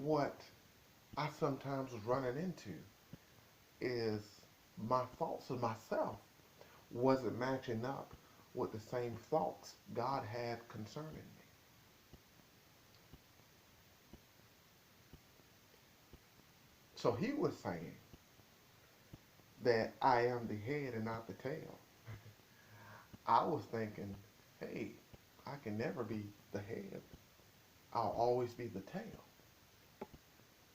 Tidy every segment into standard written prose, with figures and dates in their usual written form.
what I sometimes was running into is my thoughts of myself wasn't matching up with the same thoughts God had concerning me. So he was saying that I am the head and not the tail. I was thinking, hey, I can never be the head. I'll always be the tail.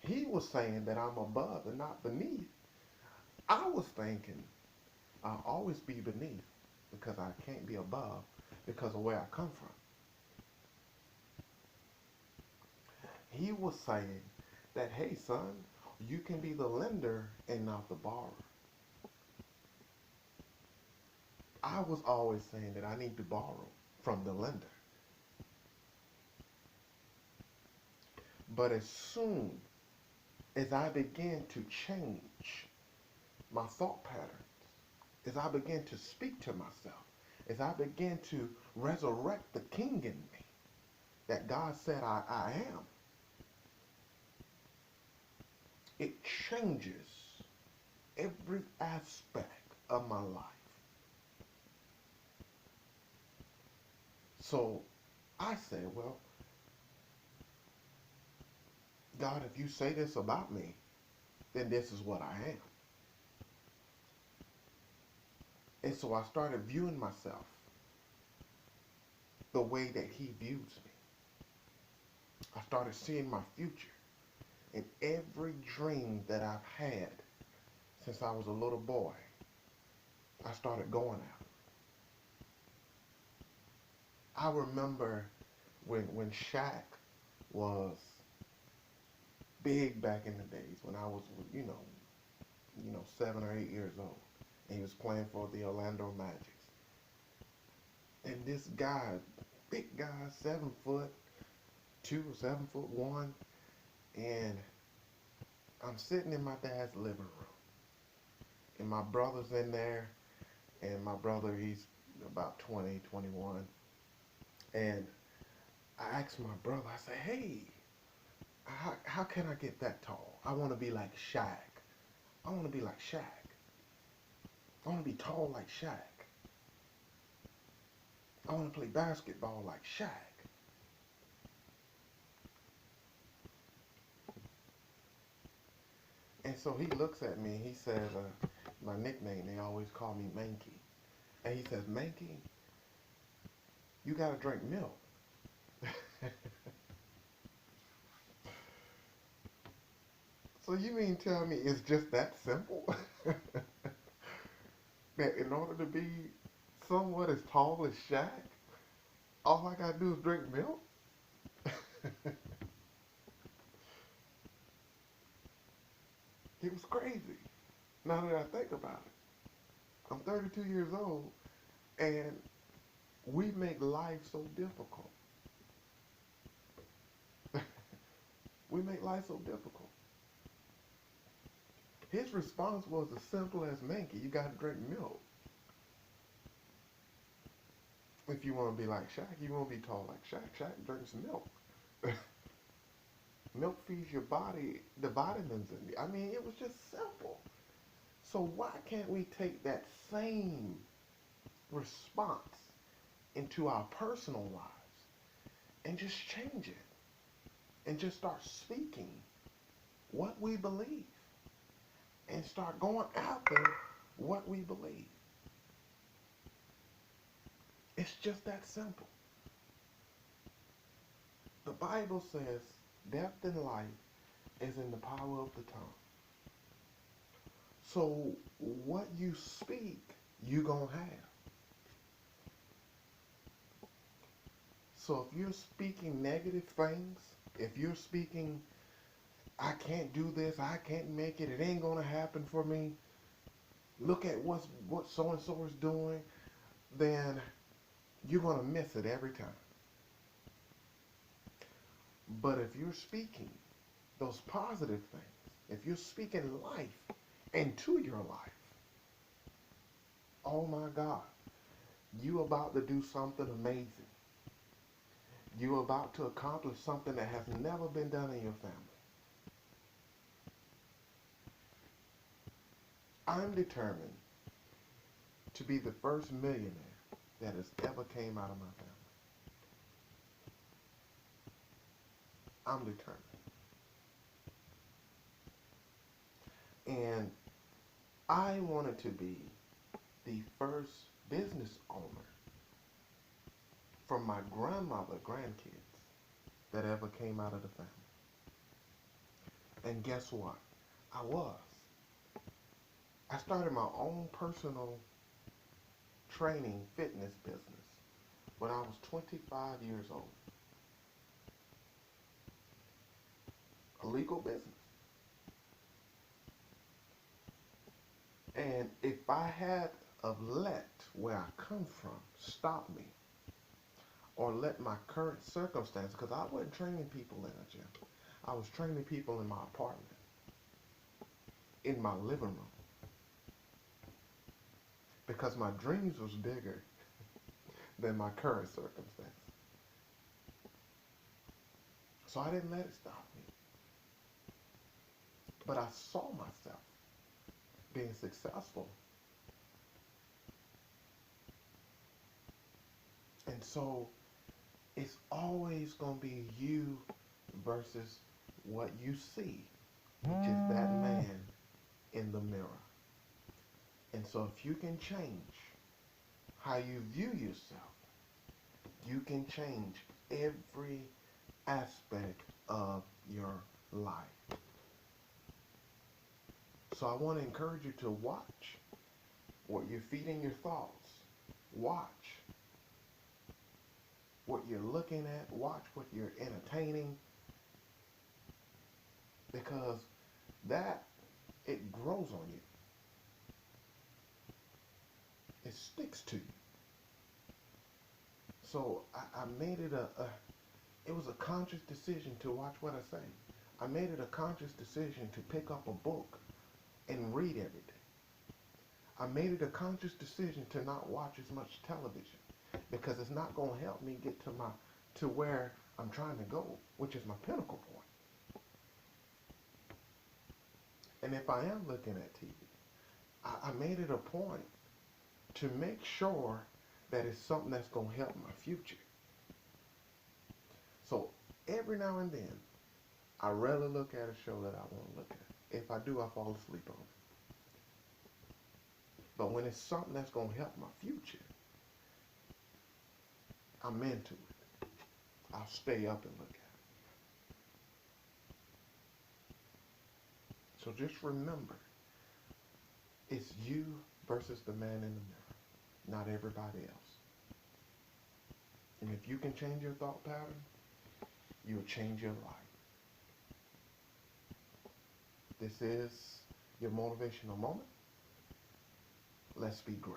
He was saying that I'm above and not beneath. I was thinking I'll always be beneath because I can't be above because of where I come from. He was saying that, hey, son, you can be the lender and not the borrower. I was always saying that I need to borrow from the lender. But as soon as I began to change my thought patterns, as I began to speak to myself, as I began to resurrect the king in me that God said I am, it changes every aspect of my life. So I said, well, God, if you say this about me, then this is what I am. And so I started viewing myself the way that he views me. I started seeing my future. And every dream that I've had since I was a little boy, I started going after. I remember when Shaq was big back in the days when I was, 7 or 8 years old. And he was playing for the Orlando Magic. And this guy, big guy, 7'2" or 7'1", and I'm sitting in my dad's living room, and my brother's in there, and my brother, he's about 20, 21, and I asked my brother, I said, hey, how can I get that tall? I want to be like Shaq. I want to be like Shaq. I want to be tall like Shaq. I want to play basketball like Shaq. And so he looks at me and he says, my nickname, they always call me Mankey. And he says, Mankey, you got to drink milk. So you mean tell me it's just that simple? That in order to be somewhat as tall as Shaq, all I got to do is drink milk? It was crazy. Now that I think about it, I'm 32 years old, and we make life so difficult. We make life so difficult. His response was as simple as, Mankey, you got to drink milk. If you want to be like Shaq, you want to be tall like Shaq. Shaq drinks milk. Milk feeds your body the vitamins in it. I mean, it was just simple. So why can't we take that same response into our personal lives and just change it and just start speaking what we believe and start going after what we believe? It's just that simple. The Bible says death and life is in the power of the tongue. So what you speak, you gonna have. So if you're speaking negative things, if you're speaking, I can't do this, I can't make it, it ain't gonna happen for me, look at what so-and-so is doing, then you're gonna miss it every time. But if you're speaking those positive things, if you're speaking life into your life, oh my God, you about to do something amazing. You're about to accomplish something that has never been done in your family. I'm determined to be the first millionaire that has ever came out of my family. I'm determined. And I wanted to be the first business owner from my grandkids that ever came out of the family. And guess what? I was. I started my own personal training fitness business when I was 25 years old. A legal business. And if I had of let where I come from stop me, or let my current circumstance, because I wasn't training people in a gym. I was training people in my apartment, in my living room, because my dreams was bigger than my current circumstance. So I didn't let it stop me. But I saw myself being successful. And so it's always going to be you versus what you see, which is that man in the mirror. And so if you can change how you view yourself, you can change every aspect of your life. So I want to encourage you to watch what you're feeding your thoughts. Watch what you're looking at. Watch what you're entertaining. Because that, it grows on you. It sticks to you. So I made it it was a conscious decision to watch what I say. I made it a conscious decision to pick up a book and read every day. I made it a conscious decision to not watch as much television because it's not going to help me get to where I'm trying to go, which is my pinnacle point. And if I am looking at TV, I made it a point to make sure that it's something that's going to help my future. So every now and then, I rarely look at a show that I want to look at. If I do, I fall asleep on it. But when it's something that's going to help my future, I'm into it. I'll stay up and look at it. So just remember, it's you versus the man in the mirror, not everybody else. And if you can change your thought pattern, you'll change your life. This is your motivational moment. Let's be great.